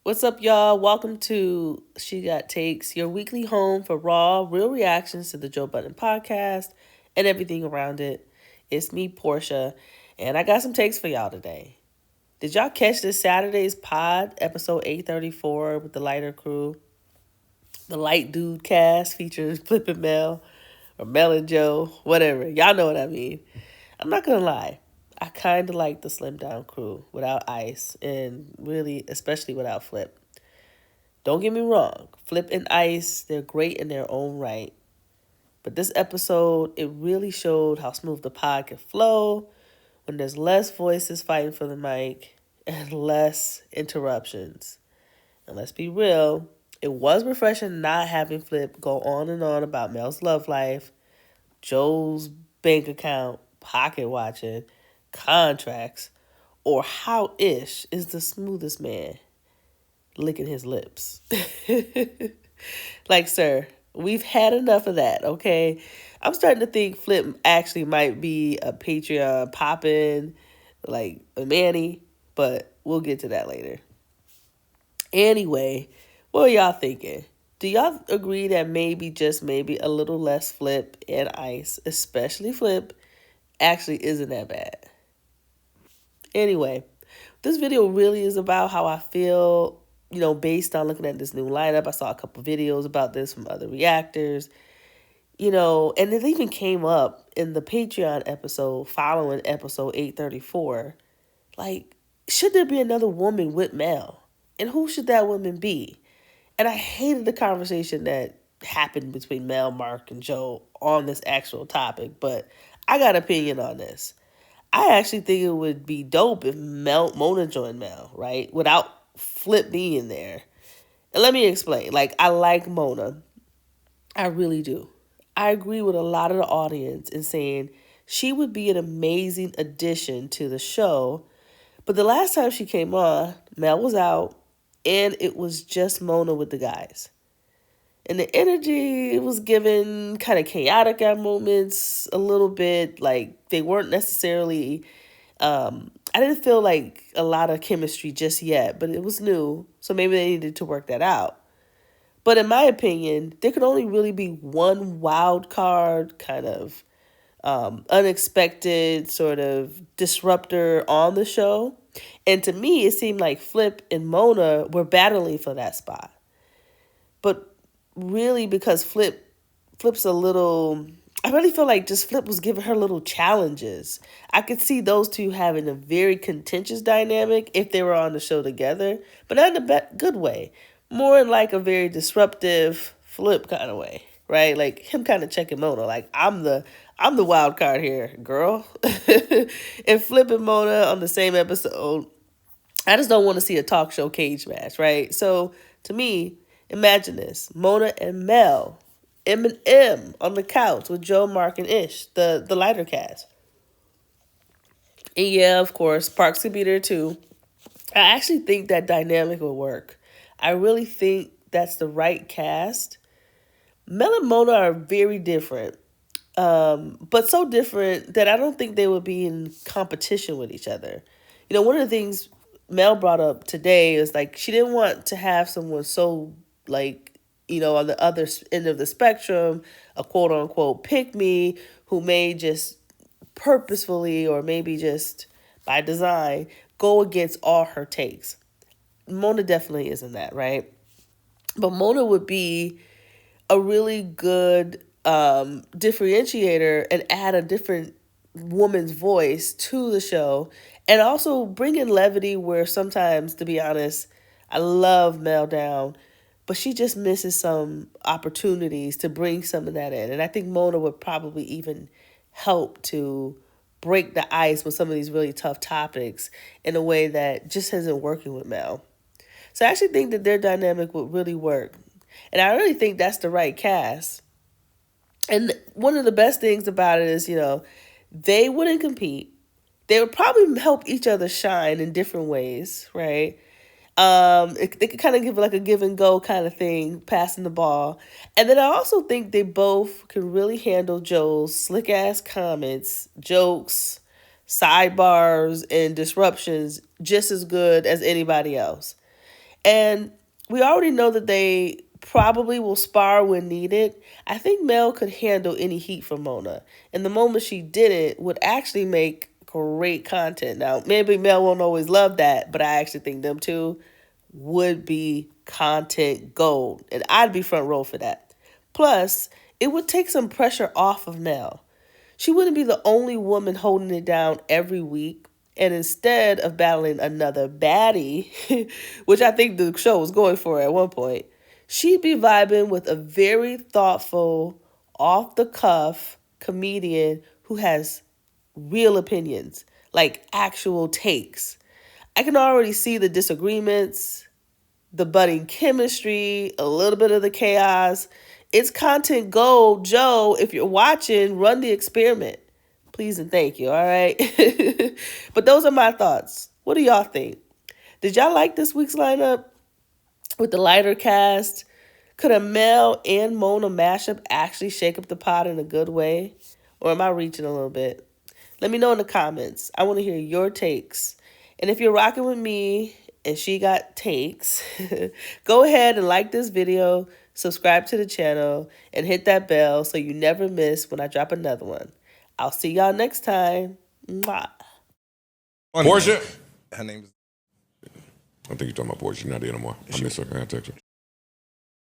What's up, y'all? Welcome to She Got Takes, your weekly home for raw, real reactions to the Joe Budden podcast and everything around it. It's me, Portia, and I got some takes for y'all today. Did y'all catch this Saturday's pod, episode 834, with the lighter crew? The light dude cast features Flip and Mel, or Mel and Joe, whatever. Y'all know what I mean. I'm not gonna lie. I kind of like the slim down crew without Ice, and really, especially without Flip. Don't get me wrong, Flip and Ice, they're great in their own right. But this episode, it really showed how smooth the pod can flow when there's less voices fighting for the mic and less interruptions. And let's be real, it was refreshing not having Flip go on and on about Mel's love life, Joe's bank account, pocket watching, contracts, or how Ish is the smoothest man licking his lips. Like, sir, we've had enough of that, okay? I'm starting to think Flip actually might be a Patreon poppin', like a Manny, but we'll get to that later. Anyway, what are y'all thinking? Do y'all agree that maybe, just maybe, a little less Flip and Ice, especially Flip, actually isn't that bad? Anyway, this video really is about how I feel, based on looking at this new lineup. I saw a couple videos about this from other reactors, and it even came up in the Patreon episode following episode 834. Like, should there be another woman with Mel? And who should that woman be? And I hated the conversation that happened between Mel, Mark, and Joe on this actual topic, but I got an opinion on this. I actually think it would be dope if Mona joined Mel, right? Without Flip being there. And let me explain. Like, I like Mona. I really do. I agree with a lot of the audience in saying she would be an amazing addition to the show. But the last time she came on, Mel was out, and it was just Mona with the guys. And the energy was given kind of chaotic at moments, a little bit like they weren't necessarily, I didn't feel like a lot of chemistry just yet, but it was new. So maybe they needed to work that out. But in my opinion, there could only really be one wild card kind of unexpected sort of disruptor on the show. And to me, it seemed like Flip and Mona were battling for that spot. But really, because Flip's a little, I really feel like just Flip was giving her little challenges. I could see those two having a very contentious dynamic if they were on the show together, but not in a good way. More in like a very disruptive Flip kind of way, right? Like him kind of checking Mona, like I'm the wild card here, girl. And Flip and Mona on the same episode, I just don't want to see a talk show cage match, right? So to me, imagine this: Mona and Mel, M on the couch with Joe, Mark, and Ish, the lighter cast. And yeah, of course, Parks could be there too. I actually think that dynamic will work. I really think that's the right cast. Mel and Mona are very different, but so different that I don't think they would be in competition with each other. One of the things Mel brought up today is like she didn't want to have someone so like, on the other end of the spectrum, a quote unquote pick me who may just purposefully or maybe just by design go against all her takes. Mona definitely isn't that, right? But Mona would be a really good differentiator and add a different woman's voice to the show, and also bring in levity where sometimes, to be honest, I love Mel down, but she just misses some opportunities to bring some of that in. And I think Mona would probably even help to break the ice with some of these really tough topics in a way that just isn't working with Mel. So I actually think that their dynamic would really work. And I really think that's the right cast. And one of the best things about it is, they wouldn't compete. They would probably help each other shine in different ways, right? They could kind of give like a give and go kind of thing, passing the ball. And then I also think they both can really handle Joe's slick ass comments, jokes, sidebars, and disruptions just as good as anybody else. And we already know that they probably will spar when needed. I think Mel could handle any heat from Mona. And the moment she did it would actually make great content. Now, maybe Mel won't always love that, but I actually think them two would be content gold. And I'd be front row for that. Plus, it would take some pressure off of Mel. She wouldn't be the only woman holding it down every week. And instead of battling another baddie, which I think the show was going for at one point, she'd be vibing with a very thoughtful, off the cuff comedian who has real opinions, like actual takes. I can already see the disagreements, the budding chemistry, a little bit of the chaos. It's content gold. Joe, if you're watching, run the experiment. Please and thank you, all right? But those are my thoughts. What do y'all think? Did y'all like this week's lineup with the lighter cast? Could a Mel and Mona mashup actually shake up the pot in a good way? Or am I reaching a little bit? Let me know in the comments. I want to hear your takes. And if you're rocking with me and she got takes, go ahead and like this video, subscribe to the channel, and hit that bell so you never miss when I drop another one. I'll see y'all next time. Mwah. Portia? Her name is. I think you're talking about Portia. She's not there no more. I miss her. I text her.